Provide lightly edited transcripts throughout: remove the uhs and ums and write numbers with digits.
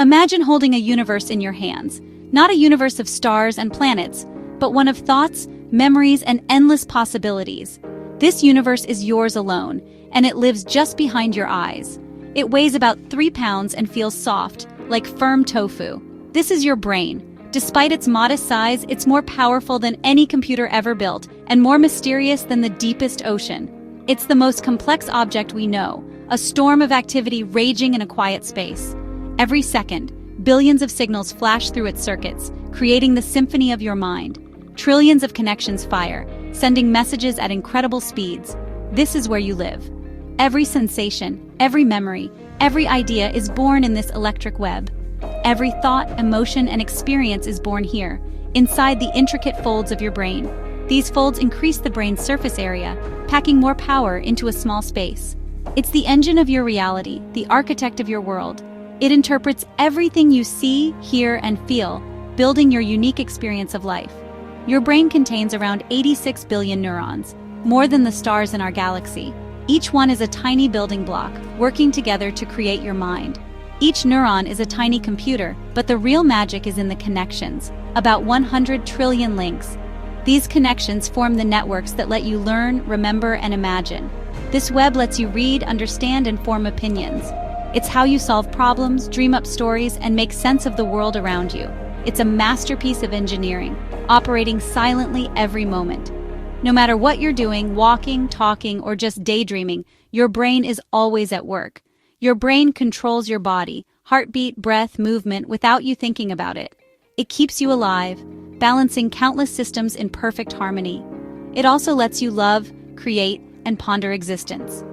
Imagine holding a universe in your hands, not a universe of stars and planets, but one of thoughts, memories, and endless possibilities. This universe is yours alone, and it lives just behind your eyes. It weighs about 3 pounds and feels soft, like firm tofu. This is your brain. Despite its modest size, it's more powerful than any computer ever built, and more mysterious than the deepest ocean. It's the most complex object we know, a storm of activity raging in a quiet space. Every second, billions of signals flash through its circuits, creating the symphony of your mind. Trillions of connections fire, sending messages at incredible speeds. This is where you live. Every sensation, every memory, every idea is born in this electric web. Every thought, emotion, and experience is born here, inside the intricate folds of your brain. These folds increase the brain's surface area, packing more power into a small space. It's the engine of your reality, the architect of your world. It interprets everything you see, hear, and feel, building your unique experience of life. Your brain contains around 86 billion neurons, more than the stars in our galaxy. Each one is a tiny building block, working together to create your mind. Each neuron is a tiny computer, but the real magic is in the connections, about 100 trillion links. These connections form the networks that let you learn, remember, and imagine. This web lets you read, understand, and form opinions. It's how you solve problems, dream up stories, and make sense of the world around you. It's a masterpiece of engineering, operating silently every moment. No matter what you're doing, walking, talking, or just daydreaming, your brain is always at work. Your brain controls your body, heartbeat, breath, movement without you thinking about it. It keeps you alive, balancing countless systems in perfect harmony. It also lets you love, create, and ponder existence.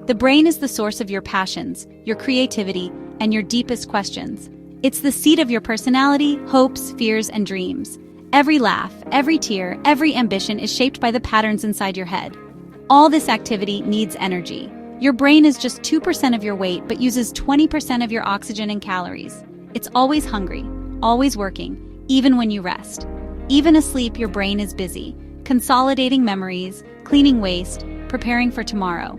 The brain is the source of your passions, your creativity, and your deepest questions. It's the seat of your personality, hopes, fears, and dreams. Every laugh, every tear, every ambition is shaped by the patterns inside your head. All this activity needs energy. Your brain is just 2% of your weight, but uses 20% of your oxygen and calories. It's always hungry, always working, even when you rest. Even asleep, your brain is busy, consolidating memories, cleaning waste, preparing for tomorrow.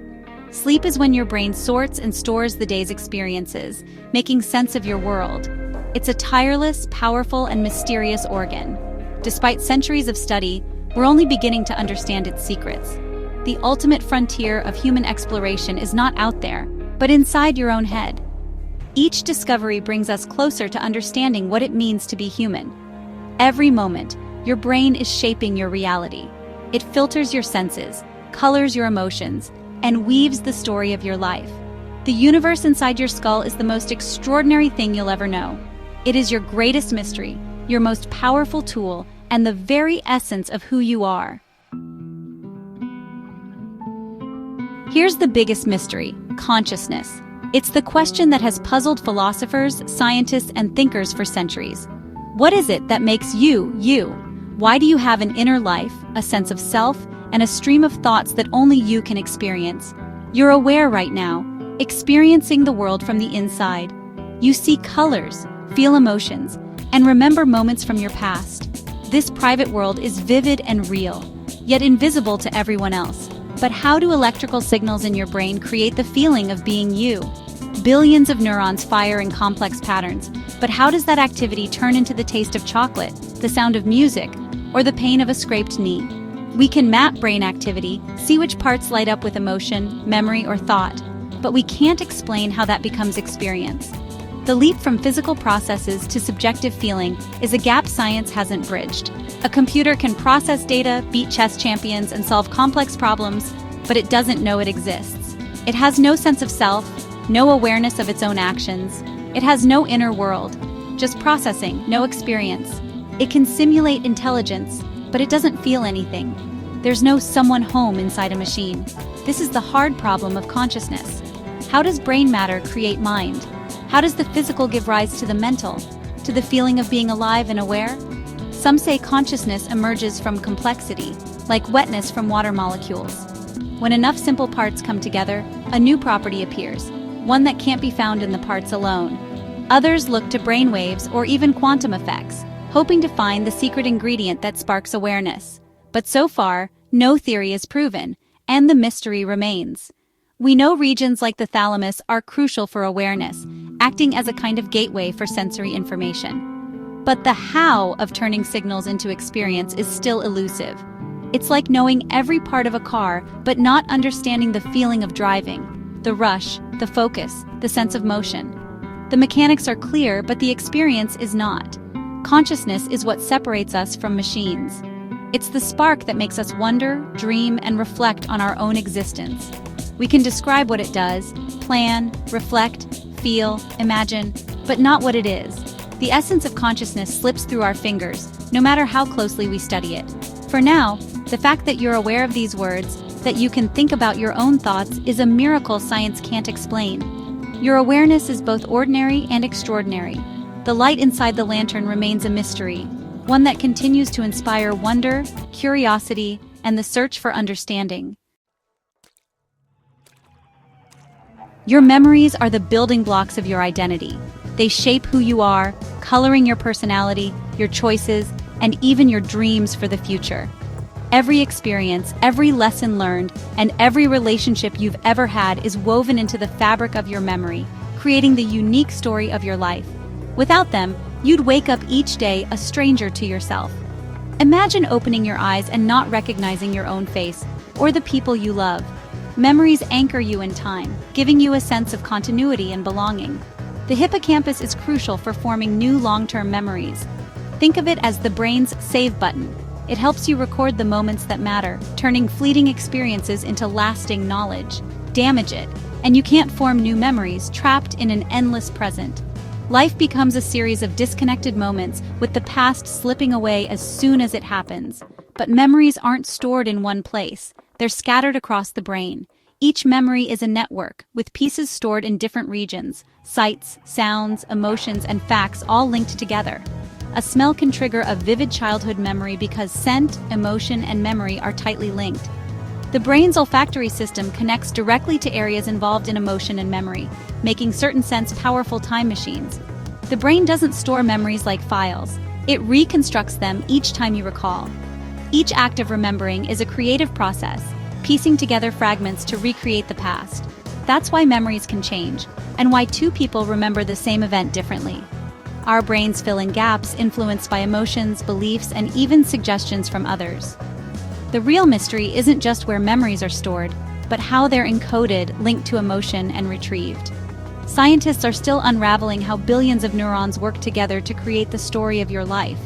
Sleep is when your brain sorts and stores the day's experiences, making sense of your world. It's a tireless, powerful, and mysterious organ. Despite centuries of study, we're only beginning to understand its secrets. The ultimate frontier of human exploration is not out there, but inside your own head. Each discovery brings us closer to understanding what it means to be human. Every moment, your brain is shaping your reality. It filters your senses, colors your emotions, and weaves the story of your life. The universe inside your skull is the most extraordinary thing you'll ever know. It is your greatest mystery, your most powerful tool, and the very essence of who you are. Here's the biggest mystery: consciousness. It's the question that has puzzled philosophers, scientists, and thinkers for centuries. What is it that makes you, you? Why do you have an inner life, a sense of self, and a stream of thoughts that only you can experience? You're aware right now, experiencing the world from the inside. You see colors, feel emotions, and remember moments from your past. This private world is vivid and real, yet invisible to everyone else. But how do electrical signals in your brain create the feeling of being you? Billions of neurons fire in complex patterns, but how does that activity turn into the taste of chocolate, the sound of music, or the pain of a scraped knee? We can map brain activity, see which parts light up with emotion, memory, or thought, but we can't explain how that becomes experience. The leap from physical processes to subjective feeling is a gap science hasn't bridged. A computer can process data, beat chess champions, and solve complex problems, but it doesn't know it exists. It has no sense of self, no awareness of its own actions. It has no inner world, just processing, no experience. It can simulate intelligence, but it doesn't feel anything. There's no someone home inside a machine. This is the hard problem of consciousness. How does brain matter create mind? How does the physical give rise to the mental, to the feeling of being alive and aware? Some say consciousness emerges from complexity, like wetness from water molecules. When enough simple parts come together, a new property appears, one that can't be found in the parts alone. Others look to brainwaves or even quantum effects, hoping to find the secret ingredient that sparks awareness. But so far, no theory is proven, and the mystery remains. We know regions like the thalamus are crucial for awareness, acting as a kind of gateway for sensory information. But the how of turning signals into experience is still elusive. It's like knowing every part of a car, but not understanding the feeling of driving, the rush, the focus, the sense of motion. The mechanics are clear, but the experience is not. Consciousness is what separates us from machines. It's the spark that makes us wonder, dream, and reflect on our own existence. We can describe what it does, plan, reflect, feel, imagine, but not what it is. The essence of consciousness slips through our fingers, no matter how closely we study it. For now, the fact that you're aware of these words, that you can think about your own thoughts, is a miracle science can't explain. Your awareness is both ordinary and extraordinary. The light inside the lantern remains a mystery, one that continues to inspire wonder, curiosity, and the search for understanding. Your memories are the building blocks of your identity. They shape who you are, coloring your personality, your choices, and even your dreams for the future. Every experience, every lesson learned, and every relationship you've ever had is woven into the fabric of your memory, creating the unique story of your life. Without them, you'd wake up each day a stranger to yourself. Imagine opening your eyes and not recognizing your own face or the people you love. Memories anchor you in time, giving you a sense of continuity and belonging. The hippocampus is crucial for forming new long-term memories. Think of it as the brain's save button. It helps you record the moments that matter, turning fleeting experiences into lasting knowledge. Damage it, and you can't form new memories, trapped in an endless present. Life becomes a series of disconnected moments, with the past slipping away as soon as it happens. But memories aren't stored in one place. They're scattered across the brain. Each memory is a network, with pieces stored in different regions, sights, sounds, emotions, and facts all linked together. A smell can trigger a vivid childhood memory because scent, emotion, and memory are tightly linked. The brain's olfactory system connects directly to areas involved in emotion and memory, making certain scents powerful time machines. The brain doesn't store memories like files. It reconstructs them each time you recall. Each act of remembering is a creative process, piecing together fragments to recreate the past. That's why memories can change, and why two people remember the same event differently. Our brains fill in gaps influenced by emotions, beliefs, and even suggestions from others. The real mystery isn't just where memories are stored, but how they're encoded, linked to emotion, and retrieved. Scientists are still unraveling how billions of neurons work together to create the story of your life.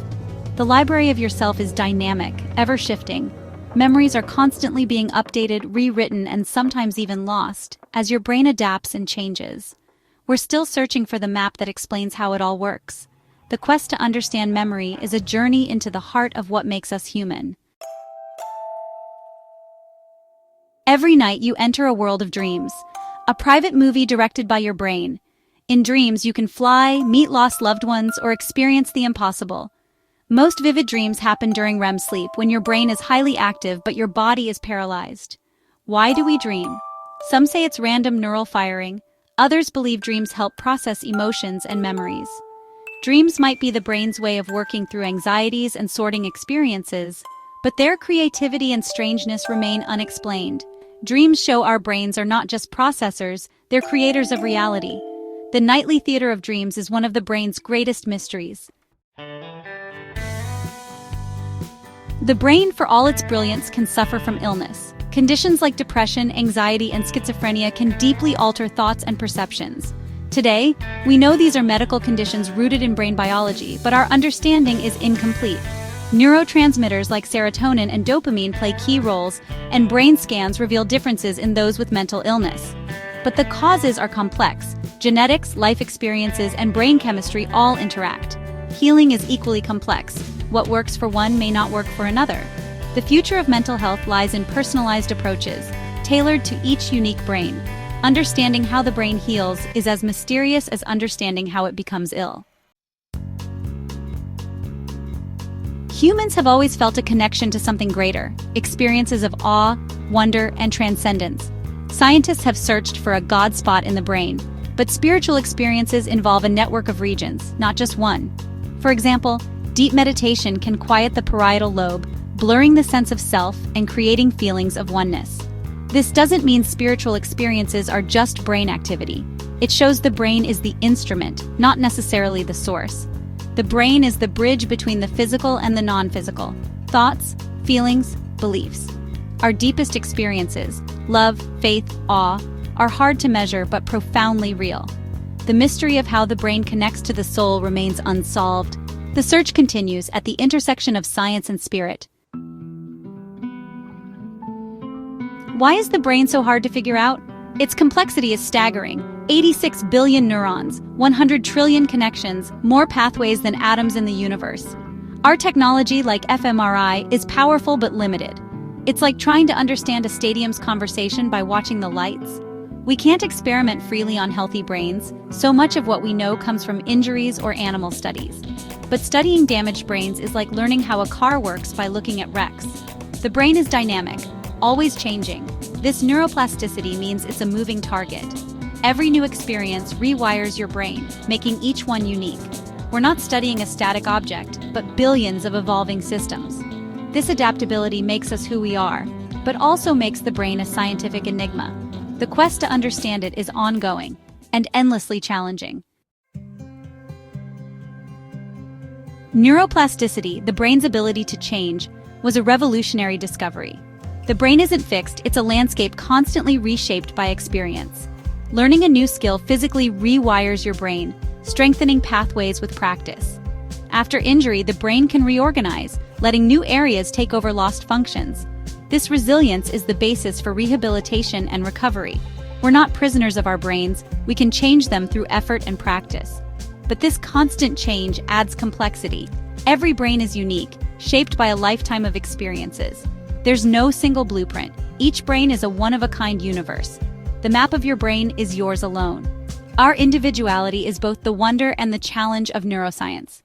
The library of yourself is dynamic, ever-shifting. Memories are constantly being updated, rewritten, and sometimes even lost, as your brain adapts and changes. We're still searching for the map that explains how it all works. The quest to understand memory is a journey into the heart of what makes us human. Every night you enter a world of dreams, a private movie directed by your brain. In dreams, you can fly, meet lost loved ones, or experience the impossible. Most vivid dreams happen during REM sleep, when your brain is highly active but your body is paralyzed. Why do we dream? Some say it's random neural firing. Others believe dreams help process emotions and memories. Dreams might be the brain's way of working through anxieties and sorting experiences, but their creativity and strangeness remain unexplained. Dreams show our brains are not just processors, they're creators of reality. The nightly theater of dreams is one of the brain's greatest mysteries. The brain, for all its brilliance, can suffer from illness. Conditions like depression, anxiety, and schizophrenia can deeply alter thoughts and perceptions. Today, we know these are medical conditions rooted in brain biology, but our understanding is incomplete. Neurotransmitters like serotonin and dopamine play key roles, and brain scans reveal differences in those with mental illness. But the causes are complex. Genetics, life experiences, and brain chemistry all interact. Healing is equally complex. What works for one may not work for another. The future of mental health lies in personalized approaches, tailored to each unique brain. Understanding how the brain heals is as mysterious as understanding how it becomes ill. Humans have always felt a connection to something greater, experiences of awe, wonder, and transcendence. Scientists have searched for a God spot in the brain, but spiritual experiences involve a network of regions, not just one. For example, deep meditation can quiet the parietal lobe, blurring the sense of self and creating feelings of oneness. This doesn't mean spiritual experiences are just brain activity. It shows the brain is the instrument, not necessarily the source. The brain is the bridge between the physical and the non-physical. Thoughts, feelings, beliefs. Our deepest experiences, love, faith, awe, are hard to measure but profoundly real. The mystery of how the brain connects to the soul remains unsolved. The search continues at the intersection of science and spirit. Why is the brain so hard to figure out? Its complexity is staggering. 86 billion neurons, 100 trillion connections, more pathways than atoms in the universe. Our technology, like fMRI, is powerful but limited. It's like trying to understand a stadium's conversation by watching the lights. We can't experiment freely on healthy brains. So much of what we know comes from injuries or animal studies. But studying damaged brains is like learning how a car works by looking at wrecks. The brain is dynamic, always changing. This neuroplasticity means it's a moving target. Every new experience rewires your brain, making each one unique. We're not studying a static object, but billions of evolving systems. This adaptability makes us who we are, but also makes the brain a scientific enigma. The quest to understand it is ongoing and endlessly challenging. Neuroplasticity, the brain's ability to change, was a revolutionary discovery. The brain isn't fixed, it's a landscape constantly reshaped by experience. Learning a new skill physically rewires your brain, strengthening pathways with practice. After injury, the brain can reorganize, letting new areas take over lost functions. This resilience is the basis for rehabilitation and recovery. We're not prisoners of our brains, we can change them through effort and practice. But this constant change adds complexity. Every brain is unique, shaped by a lifetime of experiences. There's no single blueprint. Each brain is a one-of-a-kind universe. The map of your brain is yours alone. Our individuality is both the wonder and the challenge of neuroscience.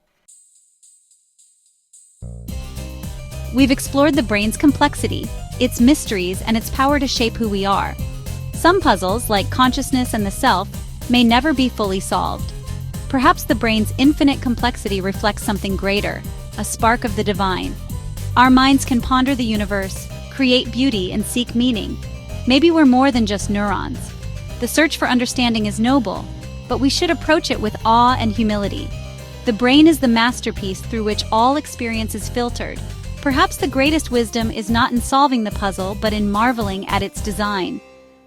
We've explored the brain's complexity, its mysteries, and its power to shape who we are. Some puzzles, like consciousness and the self, may never be fully solved. Perhaps the brain's infinite complexity reflects something greater, a spark of the divine. Our minds can ponder the universe, create beauty, and seek meaning. Maybe we're more than just neurons. The search for understanding is noble, but we should approach it with awe and humility. The brain is the masterpiece through which all experience is filtered. Perhaps the greatest wisdom is not in solving the puzzle, but in marveling at its design.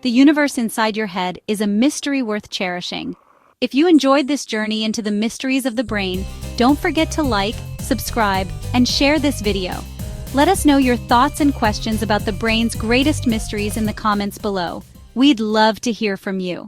The universe inside your head is a mystery worth cherishing. If you enjoyed this journey into the mysteries of the brain, don't forget to like, subscribe, and share this video. Let us know your thoughts and questions about the brain's greatest mysteries in the comments below. We'd love to hear from you.